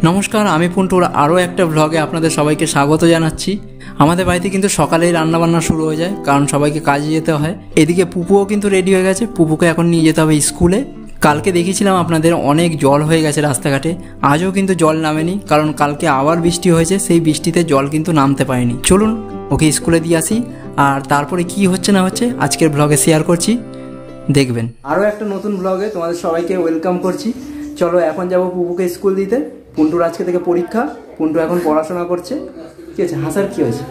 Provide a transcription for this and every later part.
নমস্কার, আমি পুন্টুর আরও একটা ব্লগে আপনাদের সবাইকে স্বাগত জানাচ্ছি। আমাদের বাড়িতে কিন্তু সকালেই রান্নাবান্না শুরু হয়ে যায়, কারণ সবাইকে কাজে যেতে হয়। এদিকে পুপুও কিন্তু রেডি হয়ে গেছে, পুপুকে এখন নিয়ে যেতে হবে স্কুলে। কালকে দেখিয়েছিলাম আপনাদের অনেক জল হয়ে গেছে রাস্তাঘাটে, আজও কিন্তু জল নামেনি, কারণ কালকে আবার বৃষ্টি হয়েছে, সেই বৃষ্টিতে জল কিন্তু নামতে পারেনি। চলুন ওকে স্কুলে দিয়ে আসি, আর তারপরে কি হচ্ছে না হচ্ছে আজকের ব্লগে শেয়ার করছি, দেখবেন। আরও একটা নতুন ব্লগে তোমাদের সবাইকে ওয়েলকাম করছি। চলো এখন যাবো পুপুকে স্কুল দিতে। পুন্টুর আজকে থেকে পরীক্ষা, পুন্টু এখন পড়াশোনা করছে। ঠিক আছে, হাসার কি হয়েছে?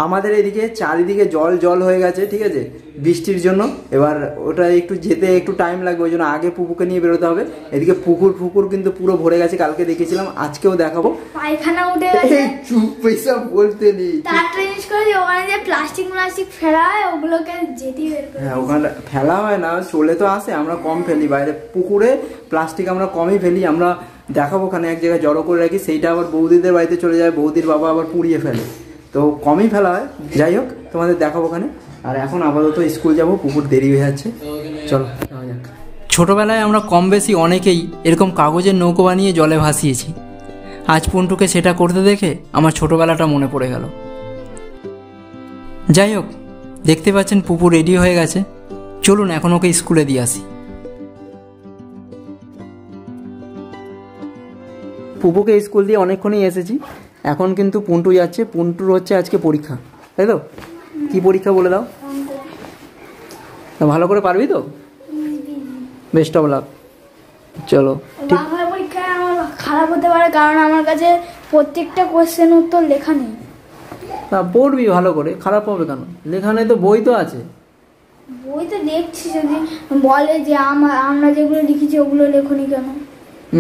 আমাদের এদিকে চারিদিকে জল জল হয়ে গেছে, ঠিক আছে, বৃষ্টির জন্য। এবার ওটা একটু যেতে একটু টাইম লাগবে, ওই জন্য আগে পুপুকে নিয়ে বেরোতে হবে। এদিকে পুকুর কিন্তু পুরো ভরে গেছে, কালকে দেখেছিলাম, আজকেও দেখাবো। পায়খানা উঠে গেছে। চুপ, পয়সা বলতে নেই। তারটা ইউজ করে ওখানে যে প্লাস্টিক ফেলা হয় ওগুলোকে যেটি বের করে। হ্যাঁ, ওখানে ফেলা হয় না, চলে তো আসে, আমরা কম ফেলি বাইরে। পুকুরে প্লাস্টিক আমরা কমই ফেলি। আমরা দেখাবো ওখানে এক জায়গায় জড়ো করে রাখি, সেইটা আবার বৌদিদের বাড়িতে চলে যায়, বৌদির বাবা আবার পুড়িয়ে ফেলে, তো কমই ফেলা হয়। যাই হোক, তোমাদের দেখাবো ওখানে। আর এখন আপাতত স্কুল যাব, পুকুর দেরি হয়ে যাচ্ছে, চলো যাওয়া যাক। ছোটোবেলায় আমরা কম বেশি অনেকেই এরকম কাগজের নৌকো বানিয়ে জলে ভাসিয়েছি। আজ পুন্টুকে সেটা করতে দেখে আমার ছোটোবেলাটা মনে পড়ে গেল। যাই হোক, দেখতে পাচ্ছেন পুপু রেডি হয়ে গেছে, চলুন এখন ওকে স্কুলে দিয়ে আসি। পুপুকে স্কুল দিয়ে অনেকক্ষণই এসেছি, এখন কিন্তু পুন্টু যাচ্ছে। পুন্টুর হচ্ছে আজকে পরীক্ষা, তাই তো? কি পরীক্ষা বলে দাও? ভালো করে পারবি তো? Best of luck. চলো। বাংলা পরীক্ষায় আমার খারাপ হতে পারে, কারণ আমার কাছে প্রত্যেকটা কোশ্চেন উত্তর লেখা নেই। না, পড়বি ভালো করে, খারাপ হবে কেন? লেখা নেই তো, বই তো আছে। বই তো দেখছি, যদি বলে যে আমরা যেগুলো লিখেছি ওগুলো লেখনি কেন?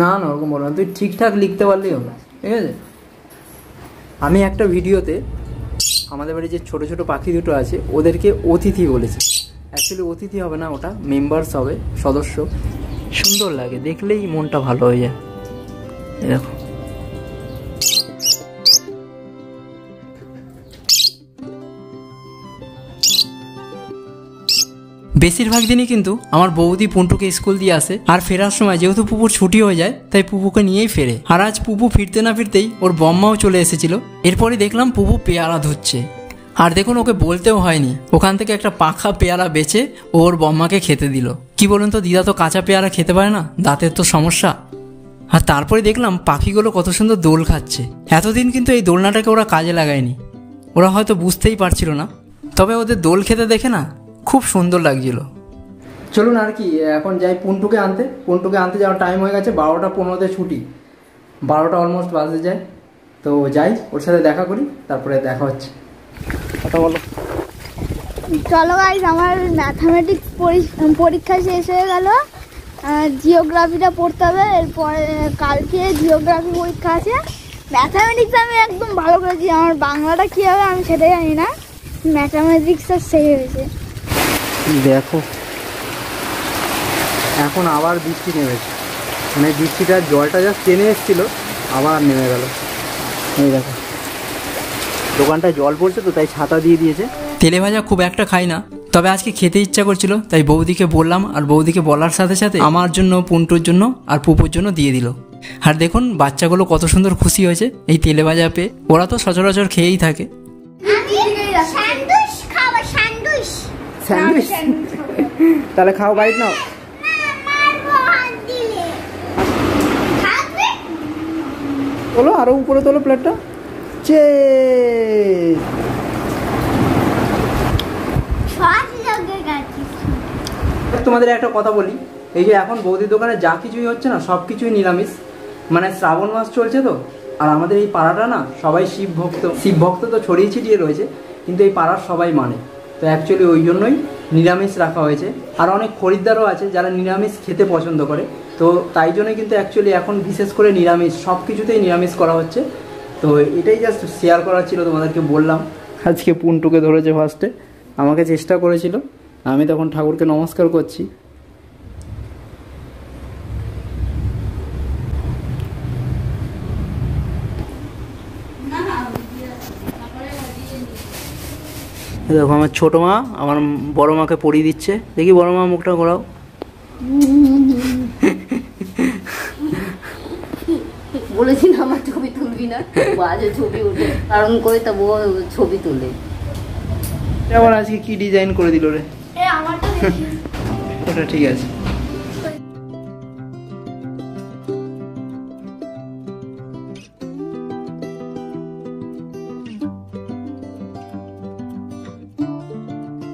না না, ওরকম বলো না, তুই ঠিকঠাক লিখতে পারলেই হবে, ঠিক আছে? আমি একটা ভিডিওতে আমাদের বাড়ি যে ছোট ছোট পাখি দুটো আছে ওদেরকে অতিথি বলেছি। অ্যাকচুয়ালি অতিথি হবে না, ওটা মেম্বার্স হবে, সদস্য। সুন্দর লাগে, দেখলেই মনটা ভালো হয়ে যায়। দেখো, বেশিরভাগ দিনই কিন্তু আমার বৌদি পুন্টুকে স্কুল দিয়ে আসে, আর ফেরার সময় যেহেতু পুপুর ছুটি হয়ে যায় তাই পুপুকে নিয়েই ফেরে। আর আজ পুপু ফিরতে না ফিরতেই ওর বম্মাও চলে এসেছিল। এরপরে দেখলাম পুপু পেয়ারা ধুচ্ছে, আর দেখুন ওকে বলতেও হয়নি, ওখান থেকে একটা পাখা পেয়ারা বেচে ওর বম্মাকে খেতে দিল। কি বলুন তো, দিদা তো কাঁচা পেয়ারা খেতে পারে না, দাঁতের তো সমস্যা। আর তারপরে দেখলাম পাখিগুলো কত সুন্দর দোল খাচ্ছে। এতদিন কিন্তু এই দোলনাটাকে ওরা কাজে লাগায়নি, ওরা হয়তো বুঝতেই পারছিল না, তবে ওদের দোল খেতে দেখে না খুব সুন্দর লাগছিল। চলুন আর কি, এখন যাই পুন্টুকে আনতে। পুন্টুকে আনতে যাওয়ার টাইম হয়ে গেছে, 12টা 15-তে ছুটি, 12টা অলমোস্ট বাজে যায়। তো যাই, ওর সাথে দেখা করি, তারপরে দেখা হচ্ছে। কথা বলো। চলো গাইস, আমার ম্যাথামেটিক্স পরীক্ষা শেষ হয়ে গেল, জিওগ্রাফিটা পড়তে হবে। এরপরে কালকে জিওগ্রাফি পরীক্ষা আছে। ম্যাথামেটিক্স আমি একদম ভালো করেছি, আমার বাংলাটা কী হবে আমি সেটাই জানি না, ম্যাথামেটিক্সটা সেই হয়েছে। দেখো, এখন আবার বৃষ্টি নেমেছে, মানে বৃষ্টিটার জলটা যা টেনে এসেছিলো আবার নেমে গেল। এই দেখো, দোকানটায় জল পড়ছে তো তাই ছাতা দিয়ে দিয়েছে। তেলে ভাজা খুব একটা খাই না, তবে আজকে খেতে ইচ্ছা করছিল তাই বৌদিকে বললাম, আর বৌদিকে বলার সাথে সাথে আমার জন্য, পুন্টুর জন্য আর পুপুর জন্য দিয়ে দিল। আর দেখুন বাচ্চাগুলো কত সুন্দর খুশি হয়েছে এই তেলে ভাজা পেয়ে। ওরা তো সচরাচর খেয়েই থাকে। তাহলে খাও, বাইট নাও। তোলো, আরো উপরে তোলো প্লেটটা। তোমাদের একটা কথা বলি, এই যে এখন বৌদির দোকানে যা কিছুই হচ্ছে না সব কিছুই নিরামিষ, মানে শ্রাবণ মাস চলছে তো। আর আমাদের এই পাড়াটা না সবাই শিব ভক্ত তো ছড়িয়ে ছিটিয়ে রয়েছে, কিন্তু এই পাড়ার সবাই মানে, তো অ্যাকচুয়ালি ওই জন্যই নিরামিষ রাখা হয়েছে। আর অনেক খরিদ্দারও আছে যারা নিরামিষ খেতে পছন্দ করে, তো তাই জন্যই কিন্তু অ্যাকচুয়ালি এখন বিশেষ করে নিরামিষ, সব কিছুতেই নিরামিষ করা হচ্ছে। তো এটাই জাস্ট শেয়ার করার ছিল, তোমাদেরকে বললাম। আজকে পুন্টুকে ধরেছে ফার্স্টে, আমাকে চেষ্টা করেছিল, আমি তখন ঠাকুরকে নমস্কার করছি। দেখো আমার ছোটো মা আমার বড় মাকে পরিয়ে দিচ্ছে, দেখি বড় মা মুখটা ঘোরাও। বলেছি না আমার ছবি তুলবি না, বাজে ছবি উঠে কারণ করে তবু ছবি তুলে। আবার আজকে কি ডিজাইন করে দিল রে? আমারটা দেখি। ওটা ঠিক আছে।